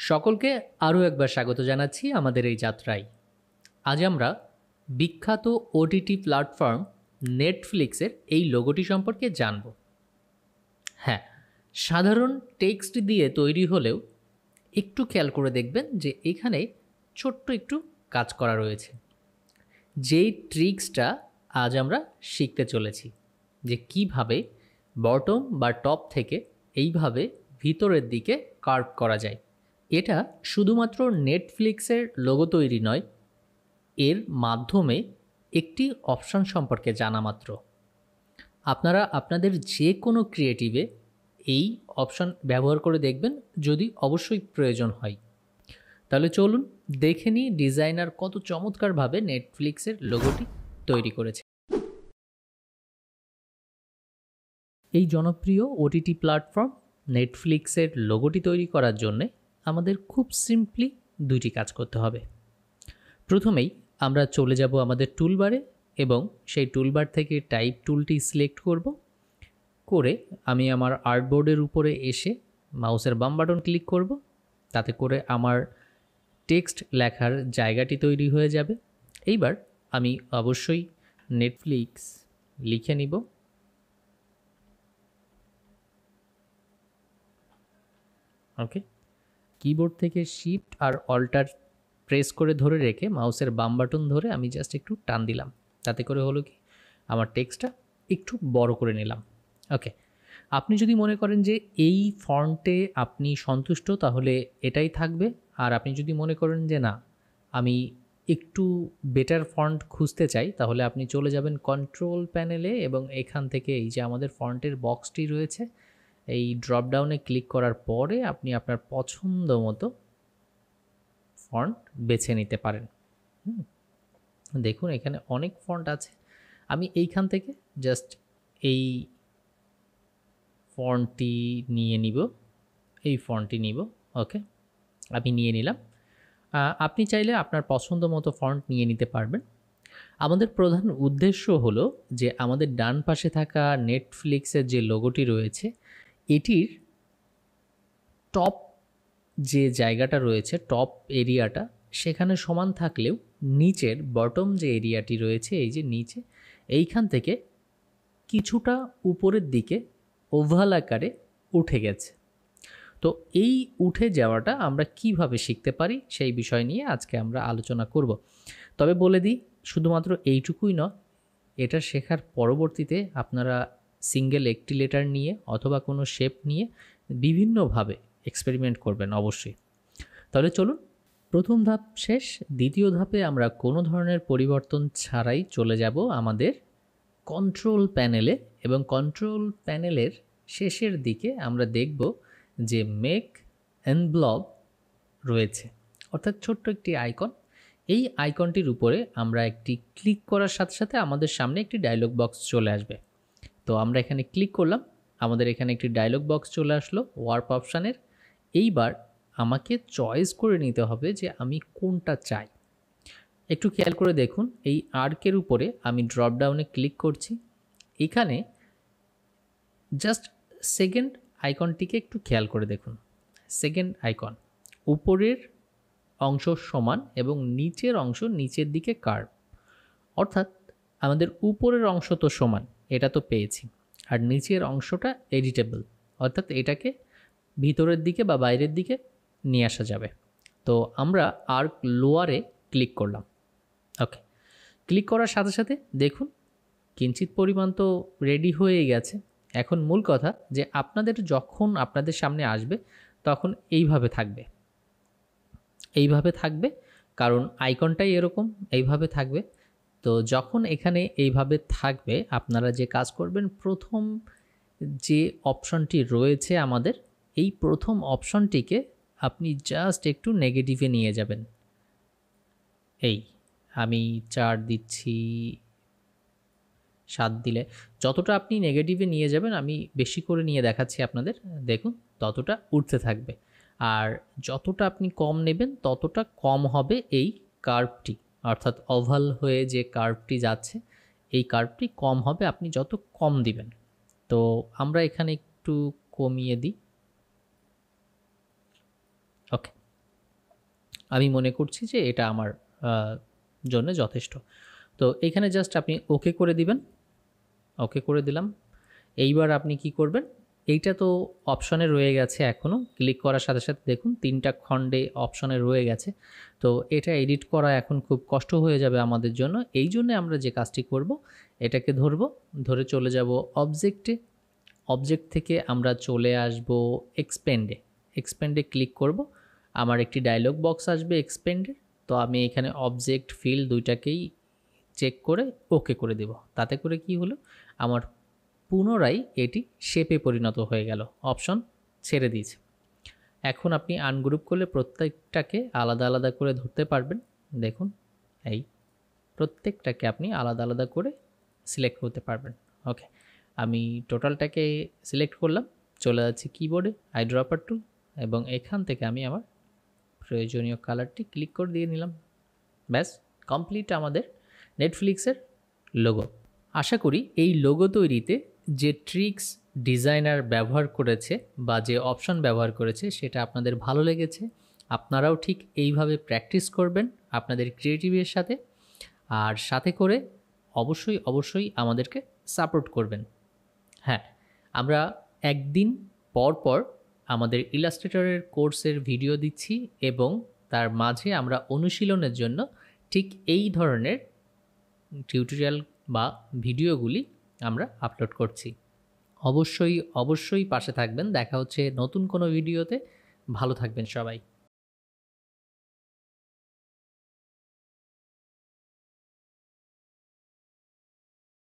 সকলকে আরও একবার স্বাগত জানাচ্ছি আমাদের এই যাত্রায়। আজ আমরা বিখ্যাত ওটিটি প্ল্যাটফর্ম নেটফ্লিক্সের এই লোগোটি সম্পর্কে জানব। হ্যাঁ, সাধারণ টেক্সট দিয়ে তৈরি হলেও একটু খেয়াল করে দেখবেন যে এখানে ছোট্ট একটু কাজ করা রয়েছে। যেই ট্রিক্সটা আজ আমরা শিখতে চলেছি, যে কিভাবে বটম বা টপ থেকে এইভাবে ভিতরের দিকে কার্ভ করা যায়। এটা শুধুমাত্র নেটফ্লিক্সের লোগো তৈরি নয়, এর মাধ্যমে একটি অপশান সম্পর্কে জানা মাত্র আপনারা আপনাদের যে কোনো ক্রিয়েটিভে এই অপশান ব্যবহার করে দেখবেন, যদি অবশ্যই প্রয়োজন হয়। তাহলে চলুন দেখে নিই ডিজাইনার কত চমৎকারভাবে নেটফ্লিক্সের লোগোটি তৈরি করেছে। এই জনপ্রিয় ওটিটি প্ল্যাটফর্ম নেটফ্লিক্সের লোগোটি তৈরি করার জন্যে আমাদের খুব সিম্পলি দুইটি কাজ করতে হবে। প্রথমেই আমরা চলে যাব আমাদের টুলবারে এবং সেই টুলবার থেকে টাইপ টুলটি সিলেক্ট করে আমি আমার আর্টবোর্ডের উপরে এসে মাউসের বাম বাটন ক্লিক করব। তাতে করে আমার টেক্সট লেখার জায়গাটি তৈরি হয়ে যাবে। এইবার আমি অবশ্যই নেটফ্লিক্স লিখে নিব। ওকে, কিবোর্ড থেকে শিফট আর অল্টার প্রেস করে ধরে রেখে মাউসের বাম বাটন ধরে আমি জাস্ট একটু টান দিলাম। তাতে করে হলো কি, আমার টেক্সটটা একটু বড় করে নিলাম। ওকে, আপনি যদি মনে করেন যে এই ফন্টে আপনি সন্তুষ্ট, তাহলে এটাই থাকবে। আর আপনি যদি মনে করেন যে না, আমি একটু বেটার ফন্ট খুঁজতে চাই, তাহলে আপনি চলে যাবেন কন্ট্রোল প্যানেলে এবং এখান থেকে এই যে আমাদের ফন্টের বক্সটি রয়েছে, এই ড্রপডাউনে ক্লিক করার পরে আপনি আপনার পছন্দ মতো ফন্ট বেছে নিতে পারেন। দেখুন এখানে অনেক ফন্ট আছে, আমি এইখান থেকে জাস্ট এই ফন্টটি নিয়ে নিব, এই ফন্টটি নিব। ওকে, আমি নিয়ে নিলাম। আপনি চাইলে আপনার পছন্দ মতো ফন্ট নিয়ে নিতে পারবেন। আমাদের প্রধান উদ্দেশ্য হলো যে আমাদের ডান পাশে থাকা নেটফ্লিক্সের যে লোগোটি রয়েছে, এটির টপ যে জায়গাটা রয়েছে, টপ এরিয়াটা সেখানে সমান থাকলেও নিচের বটম যে এরিয়াটি রয়েছে, এই যে নিচে, এইখান থেকে কিছুটা উপরের দিকে ওভাল আকারে উঠে গেছে। তো এই উঠে যাওয়াটা আমরা কিভাবে শিখতে পারি সেই বিষয় নিয়ে আজকে আমরা আলোচনা করব। তবে বলে দিই, শুধুমাত্র এইটুকুই নয়, এটা শেখার পরবর্তীতে আপনারা সিঙ্গেল একটি লেটার নিয়ে অথবা কোনো শেপ নিয়ে বিভিন্নভাবে এক্সপেরিমেন্ট করবেন অবশ্যই। তাহলে চলুন, প্রথম ধাপ শেষ, দ্বিতীয় ধাপে আমরা কোনো ধরনের পরিবর্তন ছাড়াই চলে যাব আমাদের কন্ট্রোল প্যানেলে এবং কন্ট্রোল প্যানেলের শেষের দিকে আমরা দেখব যে মেক এনভেলপ রয়েছে, অর্থাৎ ছোট্ট একটি আইকন। এই আইকনটির উপরে আমরা একটি ক্লিক করার সাথে সাথে আমাদের সামনে একটি ডায়লগ বক্স চলে আসবে। তো আমরা এখানে ক্লিক করলাম, আমাদের এখানে একটি ডায়লগ বক্স চলে আসলো ওয়ার্প অপশানের। এইবার আমাকে চয়েস করে নিতে হবে যে আমি কোনটা চাই। একটু খেয়াল করে দেখুন, এই আর্কের উপরে আমি ড্রপডাউনে ক্লিক করছি। এখানে জাস্ট সেকেন্ড আইকনটিকে একটু খেয়াল করে দেখুন। সেকেন্ড আইকন, উপরের অংশ সমান এবং নিচের অংশ নিচের দিকে কার্ভ, অর্থাৎ আমাদের উপরের অংশ তো সমান, এটা তো পেয়েছি, আর নিচের অংশটা এডিটেবল, অর্থাৎ এটাকে ভিতরের দিকে বা বাইরের দিকে নিয়ে আসা যাবে। তো আমরা আর্ক লোয়ারে ক্লিক করলাম। ওকে, ক্লিক করার সাথে সাথে দেখুন কিঞ্চিত পরিমাণ তো রেডি হয়ে গেছে। এখন মূল কথা যে আপনাদের যখন আপনাদের সামনে আসবে তখন এইভাবে থাকবে, এইভাবে থাকবে, কারণ আইকনটাই এরকম এইভাবে থাকবে। তো যখন এখানে এইভাবে থাকবে, আপনারা যে কাজ করবেন, প্রথম যে অপশনটি রয়েছে আমাদের, এই প্রথম অপশনটিকে আপনি জাস্ট একটু নেগেটিভে নিয়ে যাবেন। এই আমি 4 দিচ্ছি, 7 দিলে যতটা আপনি নেগেটিভে নিয়ে যাবেন, আমি বেশি করে নিয়ে দেখাচ্ছি আপনাদের, দেখুন ততটা উঠতে থাকবে। আর যতটা আপনি কম নেবেন ততটা কম হবে এই কার্ভটি, অর্থাৎ ওভাল হয়ে যে কার্ভটি যাচ্ছে, এই কার্ভটি কম হবে আপনি যত কম দিবেন। তো আমরা এখানে একটু কমিয়ে দিই। ওকে, আমি মনে করছি যে এটা আমার জন্য যথেষ্ট। তো এখানে জাস্ট আপনি ওকে করে দিবেন। ওকে করে দিলাম। এইবার আপনি কি করবেন, এইটা তো অপশনে রয়ে গেছে এখনও, ক্লিক করার সাথে সাথে দেখুন 3টা খণ্ডে অপশনে রয়ে গেছে। তো এটা এডিট করা এখন খুব কষ্ট হয়ে যাবে আমাদের জন্য। এই জন্যে আমরা যে কাজটি করব, এটাকে ধরে চলে যাব অবজেক্টে। অবজেক্ট থেকে আমরা চলে আসব এক্সপেন্ডে। এক্সপেন্ডে ক্লিক করব, আমার একটি ডায়লগ বক্স আসবে এক্সপেন্ডে। তো আমি এখানে অবজেক্ট ফিল দুইটাকেই চেক করে ওকে করে দেব। তাতে করে কি হলো, আমার পুনরায় এটি শেপে পরিণত হয়ে গেল, অপশন ছেড়ে দিয়েছে। এখন আপনি আনগ্রুপ করলে প্রত্যেকটাকে আলাদা আলাদা করে ধরতে পারবেন। দেখুন এই প্রত্যেকটাকে আপনি আলাদা আলাদা করে সিলেক্ট করতে পারবেন। ওকে, আমি টোটালটাকে সিলেক্ট করলাম, চলে যাচ্ছি কিবোর্ডে আইড্রপার টুল, এবং এখান থেকে আমি আমার প্রয়োজনীয় কালারটি ক্লিক করে দিয়ে নিলাম। ব্যাস, কমপ্লিট আমাদের নেটফ্লিক্সের লোগো। আশা করি এই লোগো তৈরিতে যে ট্রিক্স ডিজাইনার ব্যবহার করেছে বা যে অপশন ব্যবহার করেছে সেটা আপনাদের ভালো লেগেছে। আপনারাও ঠিক এইভাবে প্র্যাকটিস করবেন আপনাদের ক্রিয়েটিভের সাথে, আর সাথে করে অবশ্যই আমাদেরকে সাপোর্ট করবেন। হ্যাঁ, আমরা একদিন পর পর আমাদের ইলাস্ট্রেটরের কোর্সের ভিডিও দিচ্ছি, এবং তার মাঝে আমরা অনুশীলনের জন্য ঠিক এই ধরনের টিউটোরিয়াল বা ভিডিওগুলি আমরা আপলোড করছি। অবশ্যই পাশে থাকবেন। দেখা হচ্ছে নতুন কোনো ভিডিওতে। ভালো থাকবেন সবাই।